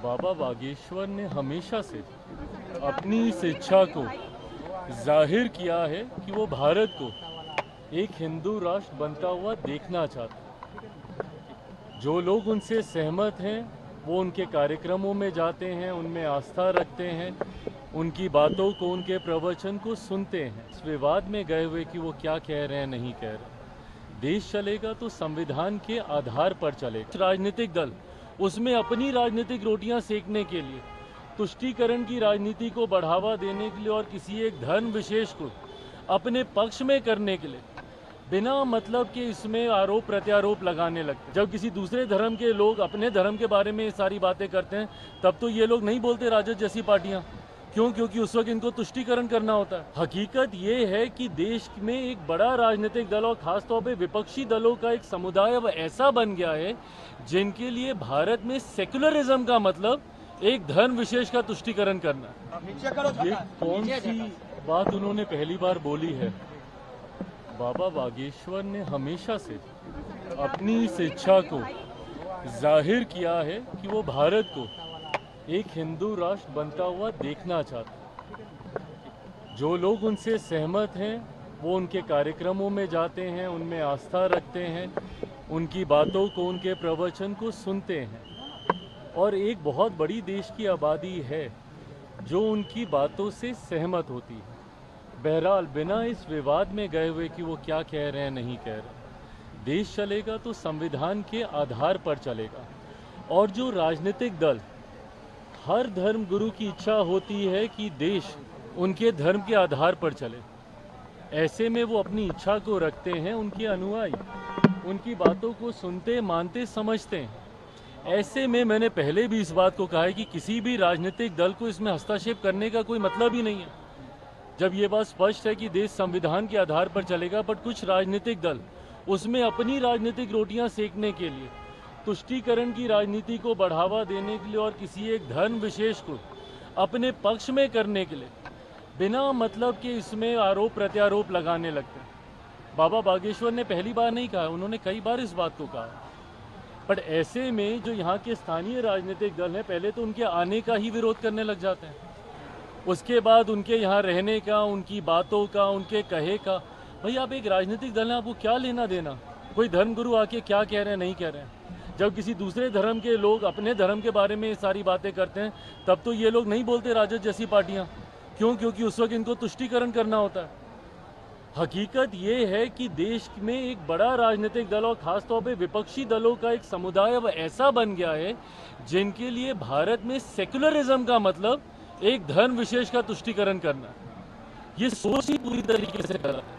बाबा बागेश्वर ने हमेशा से अपनी इस इच्छा को जाहिर किया है कि वो भारत को एक हिंदू राष्ट्र बनता हुआ देखना चाहते हैं। जो लोग उनसे सहमत हैं वो उनके कार्यक्रमों में जाते हैं, उनमें आस्था रखते हैं, उनकी बातों को, उनके प्रवचन को सुनते हैं। इस विवाद में गए हुए कि वो क्या कह रहे हैं, नहीं कह रहे। देश चलेगा तो संविधान के आधार पर चलेगा। राजनीतिक दल उसमें अपनी राजनीतिक रोटियां सेकने के लिए, तुष्टीकरण की राजनीति को बढ़ावा देने के लिए और किसी एक धर्म विशेष को अपने पक्ष में करने के लिए बिना मतलब के इसमें आरोप प्रत्यारोप लगाने लगते। जब किसी दूसरे धर्म के लोग अपने धर्म के बारे में ये सारी बातें करते हैं तब तो ये लोग नहीं बोलते राजद जैसी पार्टियां। क्यों? क्योंकि उस वक्त इनको तुष्टीकरण करना होता है। हकीकत ये है कि देश में एक बड़ा राजनीतिक दल और खासतौर पे विपक्षी दलों का एक समुदाय अब ऐसा बन गया है जिनके लिए भारत में सेक्युलरिज्म का मतलब एक धर्म विशेष का तुष्टीकरण करना। ये कौन सी बात उन्होंने पहली बार बोली है? बाबा बागेश्वर ने हमेशा से अपनी इस इच्छा को जाहिर किया है कि वो भारत को एक हिंदू राष्ट्र बनता हुआ देखना चाहते हैं। जो लोग उनसे सहमत हैं वो उनके कार्यक्रमों में जाते हैं, उनमें आस्था रखते हैं, उनकी बातों को, उनके प्रवचन को सुनते हैं। और एक बहुत बड़ी देश की आबादी है जो उनकी बातों से सहमत होती है। बहरहाल बिना इस विवाद में गए हुए कि वो क्या कह रहे हैं, नहीं कह रहे। देश चलेगा तो संविधान के आधार पर चलेगा। और जो राजनीतिक दल, हर धर्म गुरु की इच्छा होती है कि देश उनके धर्म के आधार पर चले। ऐसे में वो अपनी इच्छा को रखते हैं, उनके अनुयायी उनकी बातों को सुनते, मानते, समझते हैं। ऐसे में मैंने पहले भी इस बात को कहा है कि किसी भी राजनीतिक दल को इसमें हस्तक्षेप करने का कोई मतलब ही नहीं है। जब ये बात स्पष्ट है कि देश संविधान के आधार पर चलेगा, बट कुछ राजनीतिक दल उसमें अपनी राजनीतिक रोटियां सेकने के लिए, तुष्टीकरण की राजनीति को बढ़ावा देने के लिए और किसी एक धर्म विशेष को अपने पक्ष में करने के लिए बिना मतलब के इसमें आरोप प्रत्यारोप लगाने लगते हैं। बाबा बागेश्वर ने पहली बार नहीं कहा, उन्होंने कई बार इस बात को कहा। बट ऐसे में जो यहाँ के स्थानीय राजनीतिक दल हैं, पहले तो उनके आने का ही विरोध करने लग जाते हैं, उसके बाद उनके यहाँ रहने का, उनकी बातों का, उनके कहे का। भाई आप एक राजनीतिक दल है, आपको क्या लेना देना कोई धर्मगुरु आके क्या कह रहे हैं, नहीं कह रहे हैं। जब किसी दूसरे धर्म के लोग अपने धर्म के बारे में ये सारी बातें करते हैं तब तो ये लोग नहीं बोलते राजद जैसी पार्टियां। क्यों? क्योंकि उस वक्त इनको तुष्टीकरण करना होता है। हकीकत ये है कि देश में एक बड़ा राजनीतिक दल और खासतौर पे विपक्षी दलों का एक समुदाय अब ऐसा बन गया है जिनके लिए भारत में सेक्युलरिज्म का मतलब एक धर्म विशेष का तुष्टीकरण करना। ये सोच ही पूरी तरीके से गलत है।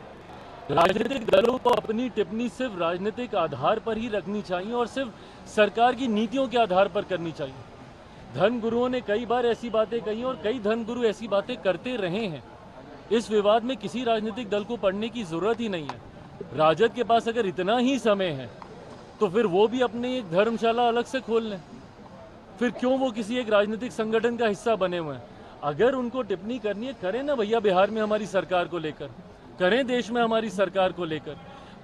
राजनीतिक दलों को अपनी टिप्पणी सिर्फ राजनीतिक आधार पर ही रखनी चाहिए और सिर्फ सरकार की नीतियों के आधार पर करनी चाहिए। धर्मगुरुओं ने कई बार ऐसी बातें कही और कई धर्मगुरु ऐसी बातें करते रहे हैं। इस विवाद में किसी राजनीतिक दल को पढ़ने की जरूरत ही नहीं है। राजद के पास अगर इतना ही समय है तो फिर वो भी अपनी एक धर्मशाला अलग से खोल लें। फिर क्यों वो किसी एक राजनीतिक संगठन का हिस्सा बने हुए हैं? अगर उनको टिप्पणी करनी है, करें ना भैया, बिहार में हमारी सरकार को लेकर, करें देश में हमारी सरकार को लेकर।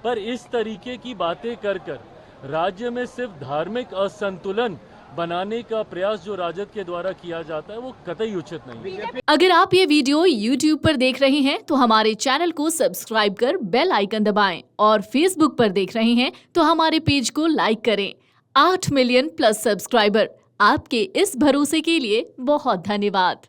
पर इस तरीके की बातें कर कर राज्य में सिर्फ धार्मिक असंतुलन बनाने का प्रयास जो राजद के द्वारा किया जाता है वो कतई उचित नहीं है। अगर आप ये वीडियो YouTube पर देख रहे हैं तो हमारे चैनल को सब्सक्राइब कर बेल आइकन दबाएं और Facebook पर देख रहे हैं तो हमारे पेज को लाइक करें। 8 मिलियन प्लस सब्सक्राइबर, आपके इस भरोसे के लिए बहुत धन्यवाद।